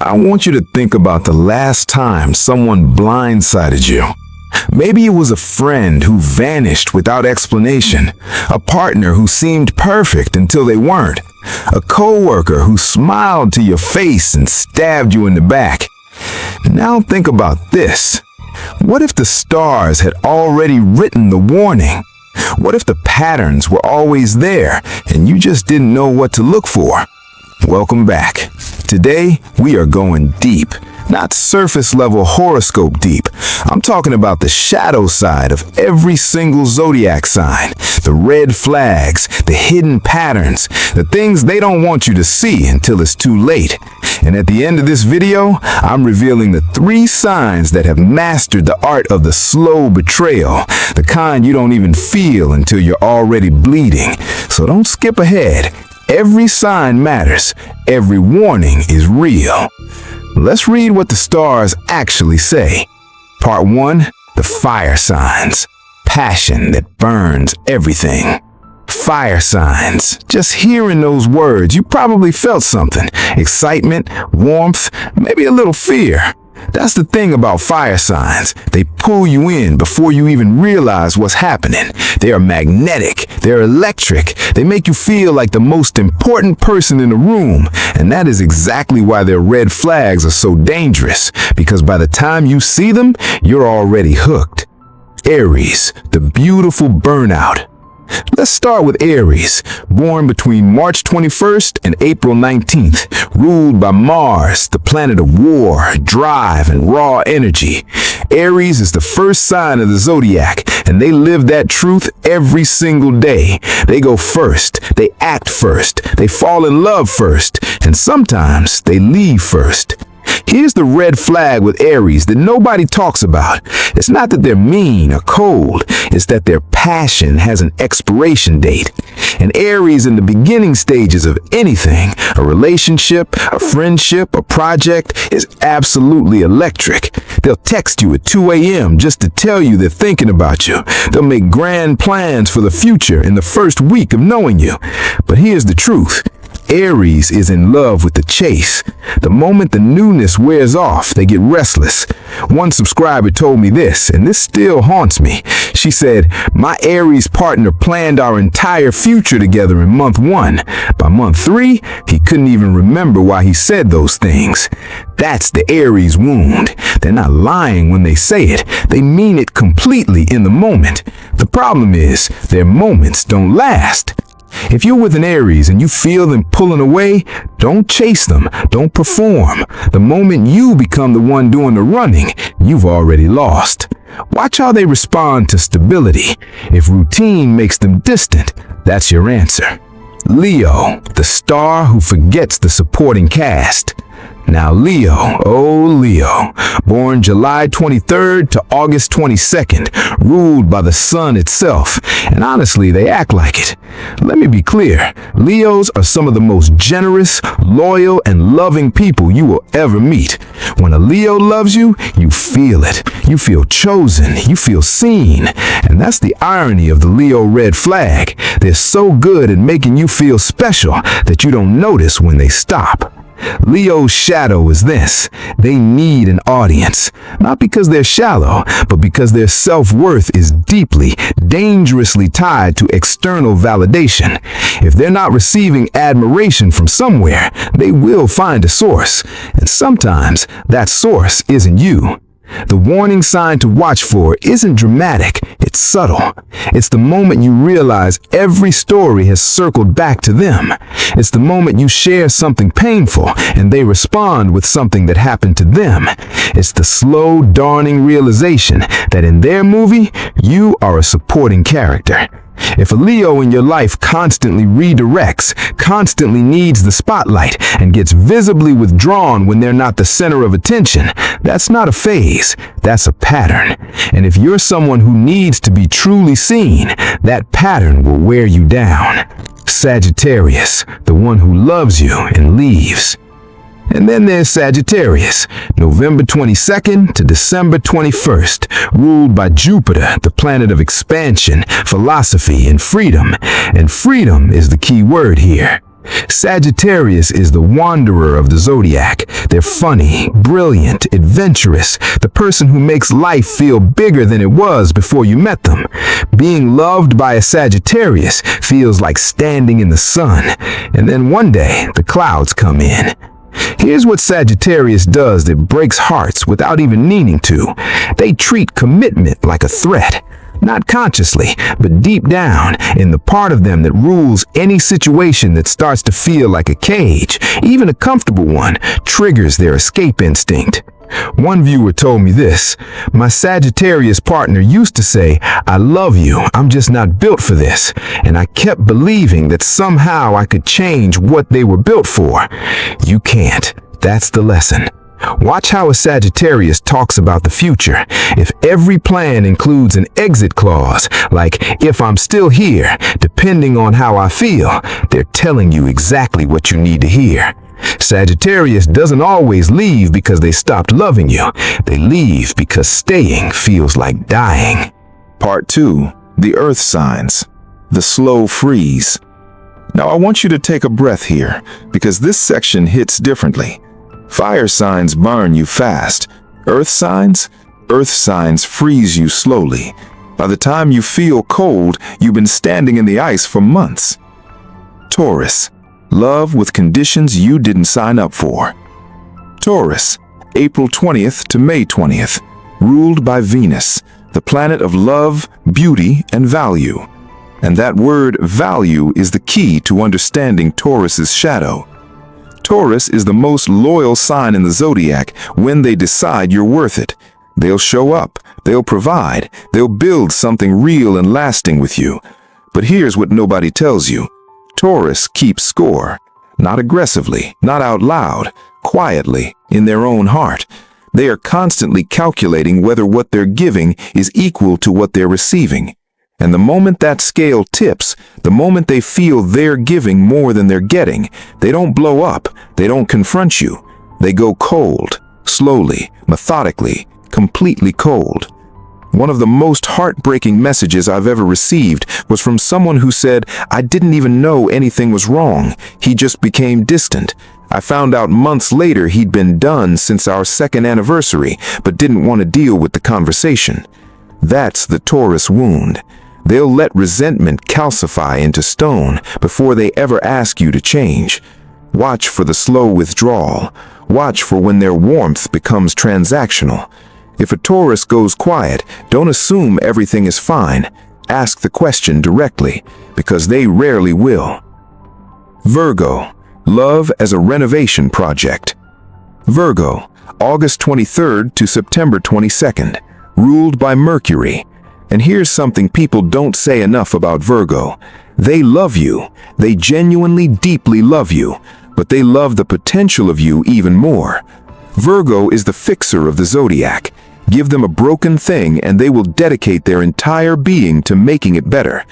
I want you to think about the last time someone blindsided you. Maybe it was a friend who vanished without explanation, a partner who seemed perfect until they weren't, a coworker who smiled to your face and stabbed you in the back. Now think about this. What if the stars had already written the warning? What if the patterns were always there and you just didn't know what to look for? Welcome back. Today, we are going deep. Not surface-level horoscope deep. I'm talking about the shadow side of every single zodiac sign. The red flags, the hidden patterns, the things they don't want you to see until it's too late. And at the end of this video, I'm revealing the 3 signs that have mastered the art of the slow betrayal, the kind you don't even feel until you're already bleeding. So don't skip ahead. Every sign matters. Every warning is real. Let's read what the stars actually say. Part 1, the fire signs. Passion that burns everything. Fire signs. Just hearing those words, you probably felt something. Excitement, warmth, maybe a little fear. That's the thing about fire signs. They pull you in before you even realize what's happening. They are magnetic. They're electric. They make you feel like the most important person in the room. And that is exactly why their red flags are so dangerous. Because by the time you see them, you're already hooked. Aries, the beautiful burnout. Let's start with Aries, born between March 21st and April 19th, ruled by Mars, the planet of war, drive, and raw energy. Aries is the first sign of the zodiac, and they live that truth every single day. They go first, they act first, they fall in love first, and sometimes they leave first. Here's the red flag with Aries that nobody talks about. It's not that they're mean or cold. It's that their passion has an expiration date. And Aries in the beginning stages of anything, a relationship, a friendship, a project, is absolutely electric. They'll text you at 2 a.m. just to tell you they're thinking about you. They'll make grand plans for the future in the first week of knowing you. But here's the truth. Aries is in love with the chase. The moment the newness wears off, they get restless. One subscriber told me this, and this still haunts me. She said, "My Aries partner planned our entire future together in month 1. By month 3, he couldn't even remember why he said those things." That's the Aries wound. They're not lying when they say it. They mean it completely in the moment. The problem is, their moments don't last. If you're with an Aries and you feel them pulling away, don't chase them, don't perform. The moment you become the one doing the running, you've already lost. Watch how they respond to stability. If routine makes them distant, that's your answer. Leo, the star who forgets the supporting cast. Now Leo, oh Leo, born July 23rd to August 22nd, ruled by the sun itself, and honestly, they act like it. Let me be clear, Leos are some of the most generous, loyal, and loving people you will ever meet. When a Leo loves you, you feel it. You feel chosen, you feel seen, and that's the irony of the Leo red flag. They're so good at making you feel special that you don't notice when they stop. Leo's shadow is this. They need an audience. Not because they're shallow, but because their self-worth is deeply, dangerously tied to external validation. If they're not receiving admiration from somewhere, they will find a source. And sometimes that source isn't you. The warning sign to watch for isn't dramatic, it's subtle. It's the moment you realize every story has circled back to them. It's the moment you share something painful and they respond with something that happened to them. It's the slow, dawning realization that in their movie, you are a supporting character. If a Leo in your life constantly redirects, constantly needs the spotlight, and gets visibly withdrawn when they're not the center of attention, that's not a phase, that's a pattern. And if you're someone who needs to be truly seen, that pattern will wear you down. Sagittarius, the one who loves you and leaves. And then there's Sagittarius, November 22nd to December 21st, ruled by Jupiter, the planet of expansion, philosophy, and freedom. And freedom is the key word here. Sagittarius is the wanderer of the zodiac. They're funny, brilliant, adventurous, the person who makes life feel bigger than it was before you met them. Being loved by a Sagittarius feels like standing in the sun, and then one day the clouds come in. Here's what Sagittarius does that breaks hearts without even meaning to. They treat commitment like a threat. Not consciously, but deep down, in the part of them that rules any situation that starts to feel like a cage, even a comfortable one, triggers their escape instinct. One viewer told me this: "My Sagittarius partner used to say, 'I love you, I'm just not built for this.' And I kept believing that somehow I could change what they were built for. You can't. That's the lesson." Watch how a Sagittarius talks about the future. If every plan includes an exit clause, like "if I'm still here, depending on how I feel," they're telling you exactly what you need to hear. Sagittarius doesn't always leave because they stopped loving you. They leave because staying feels like dying. Part 2. The Earth Signs. The Slow Freeze. Now I want you to take a breath here, because this section hits differently. Fire signs burn you fast. Earth signs freeze you slowly. By the time you feel cold, you've been standing in the ice for months. Taurus. Love with conditions you didn't sign up for. Taurus, April 20th to May 20th, ruled by Venus, the planet of love, beauty, and value. And that word value is the key to understanding Taurus's shadow. Taurus is the most loyal sign in the zodiac when they decide you're worth it. They'll show up, they'll provide, they'll build something real and lasting with you. But here's what nobody tells you. Taurus keeps score. Not aggressively, not out loud, quietly, in their own heart. They are constantly calculating whether what they're giving is equal to what they're receiving. And the moment that scale tips, the moment they feel they're giving more than they're getting, they don't blow up, they don't confront you. They go cold, slowly, methodically, completely cold. One of the most heartbreaking messages I've ever received was from someone who said, "I didn't even know anything was wrong. He just became distant. I found out months later he'd been done since our second anniversary, but didn't want to deal with the conversation." That's the Taurus wound. They'll let resentment calcify into stone before they ever ask you to change. Watch for the slow withdrawal. Watch for when their warmth becomes transactional. If a Taurus goes quiet, don't assume everything is fine. Ask the question directly, because they rarely will. Virgo, love as a renovation project. Virgo, August 23rd to September 22nd, ruled by Mercury. And here's something people don't say enough about Virgo. They love you. They genuinely, deeply love you. But they love the potential of you even more. Virgo is the fixer of the zodiac. Give them a broken thing and they will dedicate their entire being to making it better.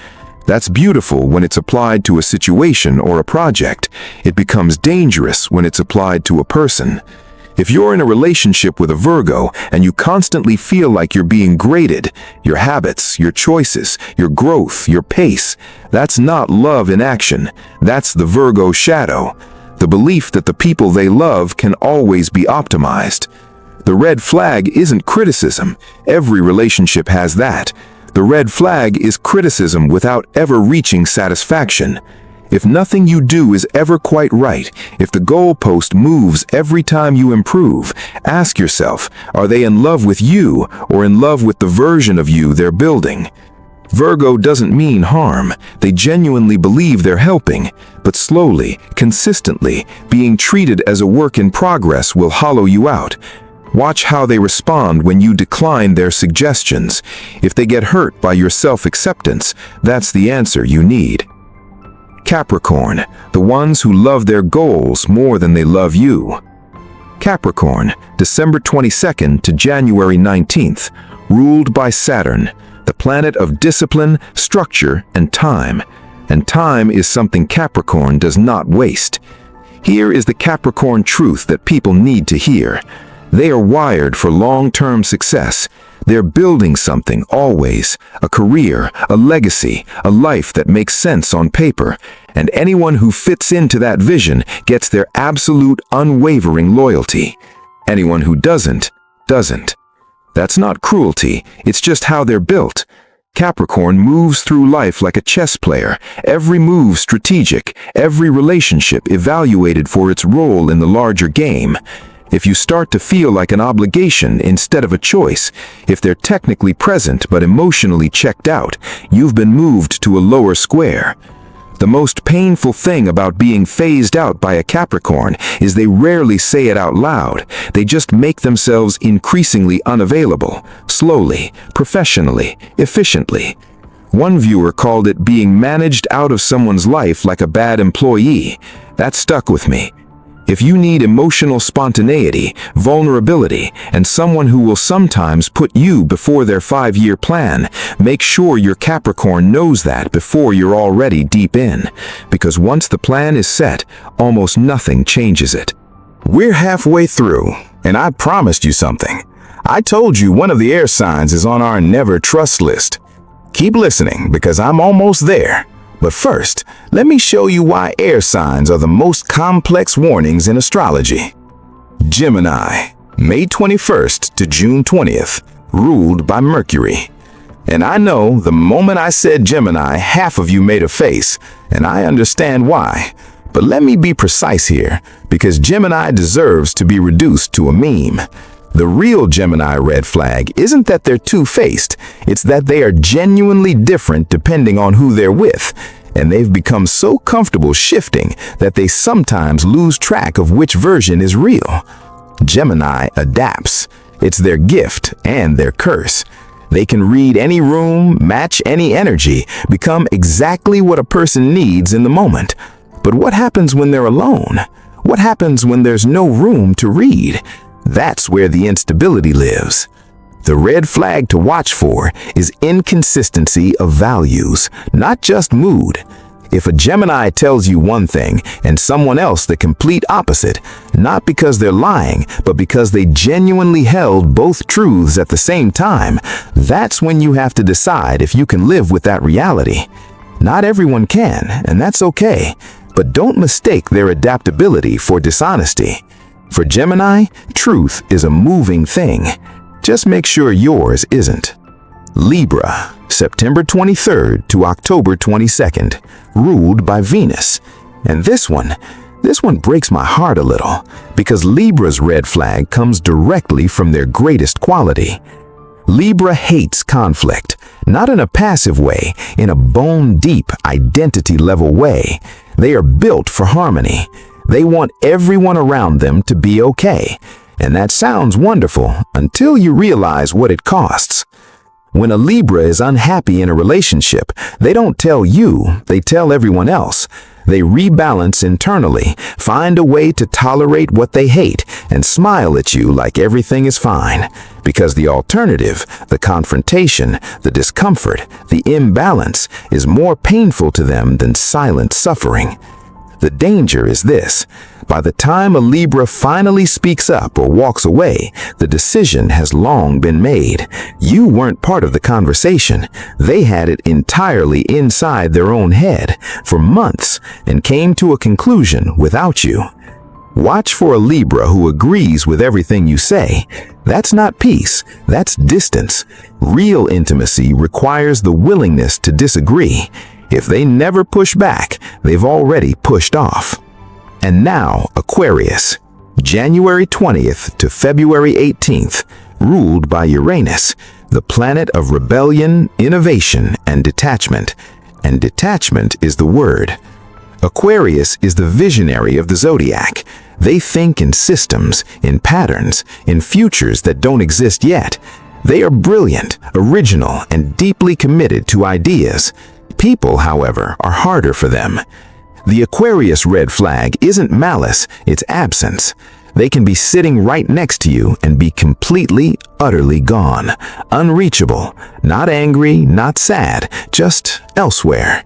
That's beautiful when it's applied to a situation or a project. It becomes dangerous when it's applied to a person. If you're in a relationship with a Virgo and you constantly feel like you're being graded, your habits, your choices, your growth, your pace, that's not love in action. That's the Virgo shadow. The belief that the people they love can always be optimized. The red flag isn't criticism. Every relationship has that. The red flag is criticism without ever reaching satisfaction. If nothing you do is ever quite right, if the goalpost moves every time you improve, ask yourself, are they in love with you or in love with the version of you they're building? Virgo doesn't mean harm. They genuinely believe they're helping, but slowly, consistently, being treated as a work in progress will hollow you out. Watch how they respond when you decline their suggestions. If they get hurt by your self-acceptance, that's the answer you need. Capricorn, the ones who love their goals more than they love you. Capricorn, December 22nd to January 19th, ruled by Saturn, the planet of discipline, structure, and time. And time is something Capricorn does not waste. Here is the Capricorn truth that people need to hear. They are wired for long-term success. They're building something always, a career, a legacy, a life that makes sense on paper. And anyone who fits into that vision gets their absolute unwavering loyalty. Anyone who doesn't. That's not cruelty, it's just how they're built. Capricorn moves through life like a chess player, every move strategic, every relationship evaluated for its role in the larger game. If you start to feel like an obligation instead of a choice, if they're technically present but emotionally checked out, you've been moved to a lower square. The most painful thing about being phased out by a Capricorn is they rarely say it out loud. They just make themselves increasingly unavailable, slowly, professionally, efficiently. One viewer called it being managed out of someone's life like a bad employee. That stuck with me. If you need emotional spontaneity, vulnerability, and someone who will sometimes put you before their 5-year plan, make sure your Capricorn knows that before you're already deep in. Because once the plan is set, almost nothing changes it. We're halfway through, and I promised you something. I told you one of the air signs is on our never trust list. Keep listening, because I'm almost there. But first, let me show you why air signs are the most complex warnings in astrology. Gemini, May 21st to June 20th, ruled by Mercury. And I know the moment I said Gemini, half of you made a face, and I understand why. But let me be precise here, because Gemini deserves to be reduced to a meme. The real Gemini red flag isn't that they're two-faced, it's that they are genuinely different depending on who they're with, and they've become so comfortable shifting that they sometimes lose track of which version is real. Gemini adapts. It's their gift and their curse. They can read any room, match any energy, become exactly what a person needs in the moment. But what happens when they're alone? What happens when there's no room to read? That's where the instability lives. The red flag to watch for is inconsistency of values, not just mood. If a Gemini tells you one thing and someone else the complete opposite, not because they're lying, but because they genuinely held both truths at the same time, that's when you have to decide if you can live with that reality. Not everyone can, and that's okay, but don't mistake their adaptability for dishonesty. For Gemini, truth is a moving thing. Just make sure yours isn't. Libra, September 23rd to October 22nd, ruled by Venus. And this one breaks my heart a little, because Libra's red flag comes directly from their greatest quality. Libra hates conflict, not in a passive way, in a bone-deep, identity-level way. They are built for harmony. They want everyone around them to be okay. And that sounds wonderful until you realize what it costs. When a Libra is unhappy in a relationship, they don't tell you, they tell everyone else. They rebalance internally, find a way to tolerate what they hate, and smile at you like everything is fine. Because the alternative, the confrontation, the discomfort, the imbalance, is more painful to them than silent suffering. The danger is this: by the time a Libra finally speaks up or walks away, the decision has long been made. You weren't part of the conversation. They had it entirely inside their own head for months and came to a conclusion without you. Watch for a Libra who agrees with everything you say. That's not peace, that's distance. Real intimacy requires the willingness to disagree. If they never push back, they've already pushed off. And now, Aquarius, January 20th to February 18th, ruled by Uranus, the planet of rebellion, innovation, and detachment. And detachment is the word. Aquarius is the visionary of the Zodiac. They think in systems, in patterns, in futures that don't exist yet. They are brilliant, original, and deeply committed to ideas. People, however, are harder for them. The Aquarius red flag isn't malice, it's absence. They can be sitting right next to you and be completely, utterly gone. Unreachable, not angry, not sad, just elsewhere.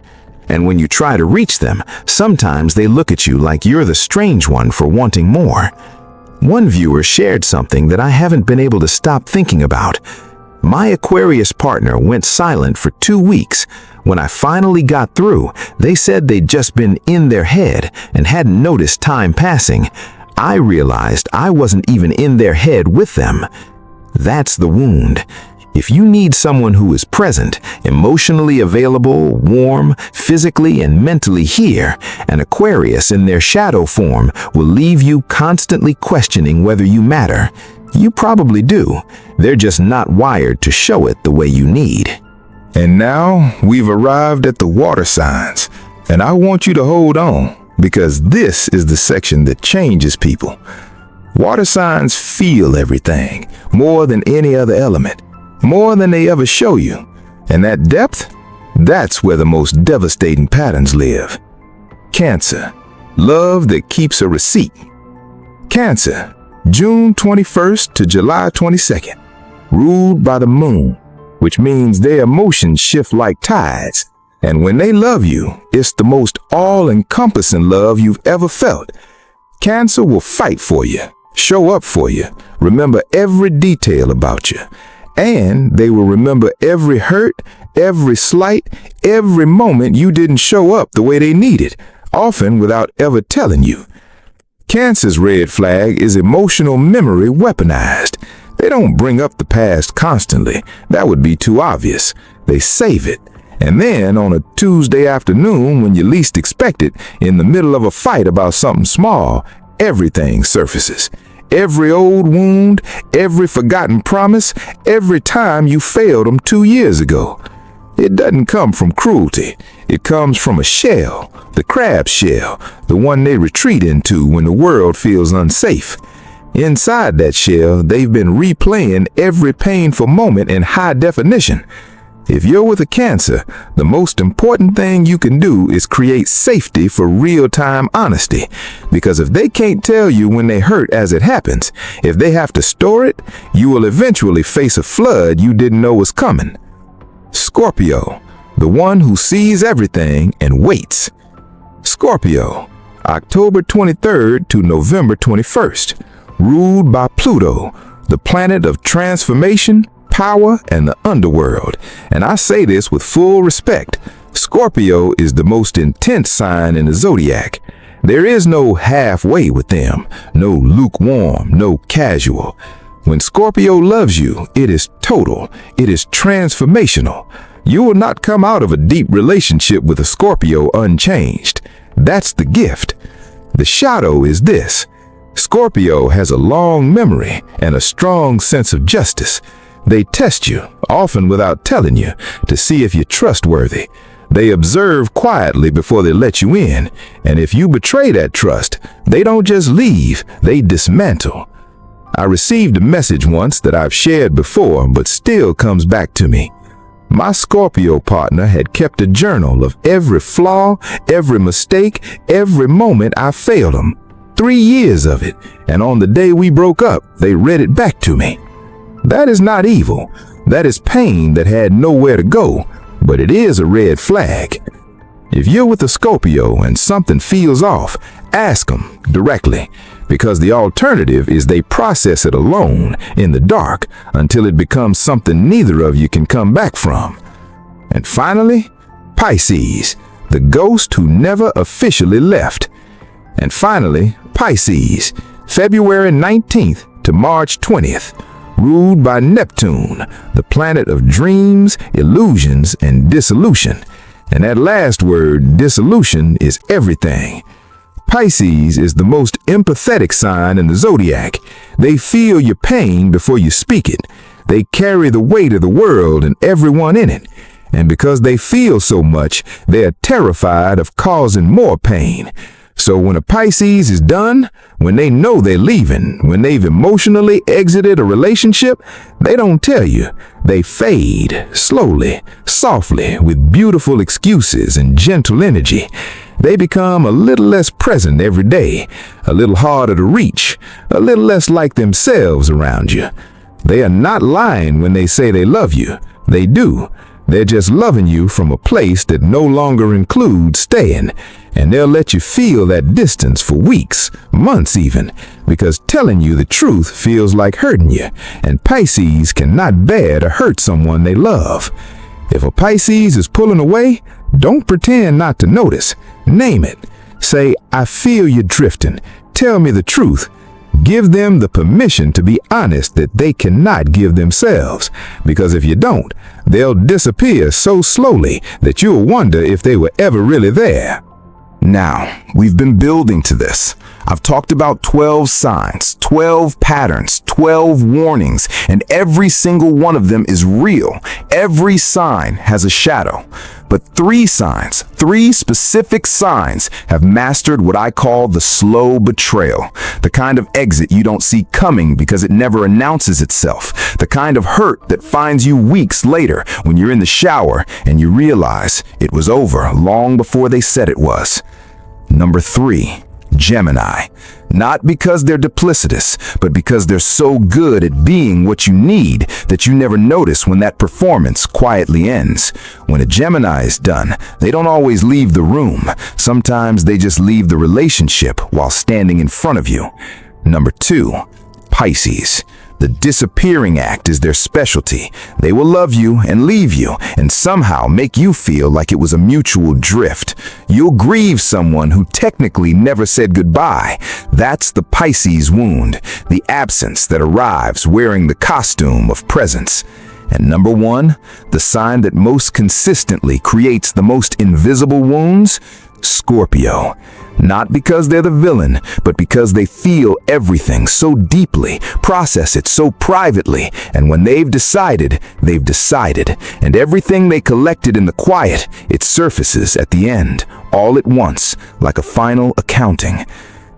And when you try to reach them, sometimes they look at you like you're the strange one for wanting more. One viewer shared something that I haven't been able to stop thinking about. My Aquarius partner went silent for 2 weeks. When I finally got through, they said they'd just been in their head and hadn't noticed time passing. I realized I wasn't even in their head with them. That's the wound. If you need someone who is present, emotionally available, warm, physically and mentally here, an Aquarius in their shadow form will leave you constantly questioning whether you matter. You probably do. They're just not wired to show it the way you need. And now we've arrived at the water signs, and I want you to hold on, because this is the section that changes people. Water signs feel everything, more than any other element, more than they ever show you. And that depth, that's where the most devastating patterns live. Cancer, love that keeps a receipt. Cancer, June 21st to July 22nd, ruled by the moon, which means their emotions shift like tides. And when they love you, it's the most all-encompassing love you've ever felt. Cancer will fight for you, show up for you, remember every detail about you. And they will remember every hurt, every slight, every moment you didn't show up the way they needed, often without ever telling you. Cancer's red flag is emotional memory weaponized. They don't bring up the past constantly. That would be too obvious. They save it. And then on a Tuesday afternoon, when you least expect it, in the middle of a fight about something small, everything surfaces. Every old wound, every forgotten promise, every time you failed them 2 years ago. It doesn't come from cruelty. It comes from a shell, the crab shell, the one they retreat into when the world feels unsafe. Inside that shell, they've been replaying every painful moment in high definition. If you're with a Cancer, the most important thing you can do is create safety for real-time honesty. Because if they can't tell you when they hurt as it happens, if they have to store it, you will eventually face a flood you didn't know was coming. Scorpio, the one who sees everything and waits. Scorpio, October 23rd to November 21st, ruled by Pluto, the planet of transformation, power, and the underworld. And I say this with full respect. Scorpio is the most intense sign in the Zodiac. There is no halfway with them, no lukewarm, no casual. When Scorpio loves you, it is total, it is transformational. You will not come out of a deep relationship with a Scorpio unchanged. That's the gift. The shadow is this. Scorpio has a long memory and a strong sense of justice. They test you, often without telling you, to see if you're trustworthy. They observe quietly before they let you in, and if you betray that trust, they don't just leave, they dismantle. I received a message once that I've shared before, but still comes back to me. My Scorpio partner had kept a journal of every flaw, every mistake, every moment I failed them. 3 years of it, and on the day we broke up, they read it back to me. That is not evil. That is pain that had nowhere to go, but it is a red flag. If you're with a Scorpio and something feels off, ask them directly, because the alternative is they process it alone in the dark until it becomes something neither of you can come back from. And finally, Pisces, the ghost who never officially left. And finally, Pisces, February 19th to March 20th, ruled by Neptune, the planet of dreams, illusions, and dissolution. And that last word, dissolution, is everything. Pisces is the most empathetic sign in the Zodiac. They feel your pain before you speak it. They carry the weight of the world and everyone in it. And because they feel so much, they're terrified of causing more pain. So when a Pisces is done, when they know they're leaving, when they've emotionally exited a relationship, they don't tell you. They fade, slowly, softly, with beautiful excuses and gentle energy. They become a little less present every day, a little harder to reach, a little less like themselves around you. They are not lying when they say they love you. They do. They're just loving you from a place that no longer includes staying, and they'll let you feel that distance for weeks, months even, because telling you the truth feels like hurting you, and Pisces cannot bear to hurt someone they love. If a Pisces is pulling away, don't pretend not to notice. Name it. Say, I feel you drifting. Tell me the truth. Give them the permission to be honest that they cannot give themselves, because if you don't, they'll disappear so slowly that you'll wonder if they were ever really there. Now, we've been building to this. I've talked about 12 signs, 12 patterns, 12 warnings, and every single one of them is real. Every sign has a shadow. But 3 signs, 3 specific signs, have mastered what I call the slow betrayal. The kind of exit you don't see coming because it never announces itself. The kind of hurt that finds you weeks later when you're in the shower and you realize it was over long before they said it was. Number 3. Gemini. Not because they're duplicitous, but because they're so good at being what you need that you never notice when that performance quietly ends. When a Gemini is done, they don't always leave the room. Sometimes they just leave the relationship while standing in front of you. Number 2. Pisces. The disappearing act is their specialty. They will love you and leave you and somehow make you feel like it was a mutual drift. You'll grieve someone who technically never said goodbye. That's the Pisces wound, the absence that arrives wearing the costume of presence. And number 1, the sign that most consistently creates the most invisible wounds, Scorpio. Not because they're the villain, but because they feel everything so deeply, process it so privately, and when they've decided, and everything they collected in the quiet, it surfaces at the end, all at once, like a final accounting.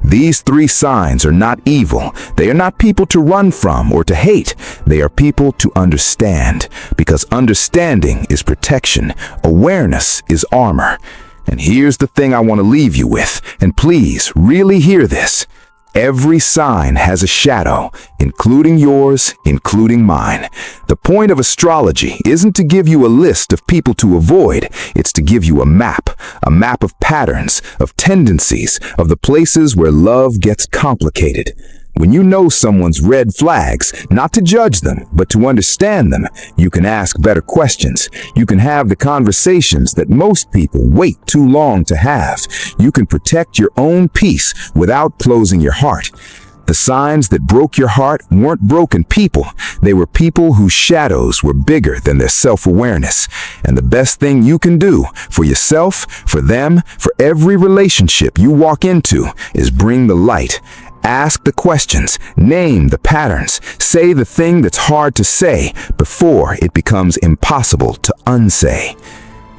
These 3 signs are not evil. They are not people to run from or to hate. They are people to understand, because understanding is protection, awareness is armor. And here's the thing I want to leave you with, and please really hear this. Every sign has a shadow, including yours, including mine. The point of astrology isn't to give you a list of people to avoid, it's to give you a map of patterns, of tendencies, of the places where love gets complicated. When you know someone's red flags, not to judge them, but to understand them, you can ask better questions. You can have the conversations that most people wait too long to have. You can protect your own peace without closing your heart. The signs that broke your heart weren't broken people. They were people whose shadows were bigger than their self-awareness. And the best thing you can do for yourself, for them, for every relationship you walk into is bring the light. Ask the questions, name the patterns, say the thing that's hard to say before it becomes impossible to unsay.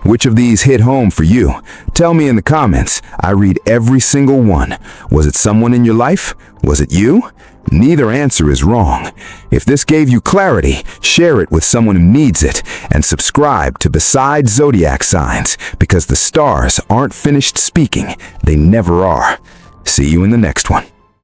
Which of these hit home for you? Tell me in the comments. I read every single one. Was it someone in your life? Was it you? Neither answer is wrong. If this gave you clarity, share it with someone who needs it, and subscribe to Besides Zodiac Signs, because the stars aren't finished speaking. They never are. See you in the next one.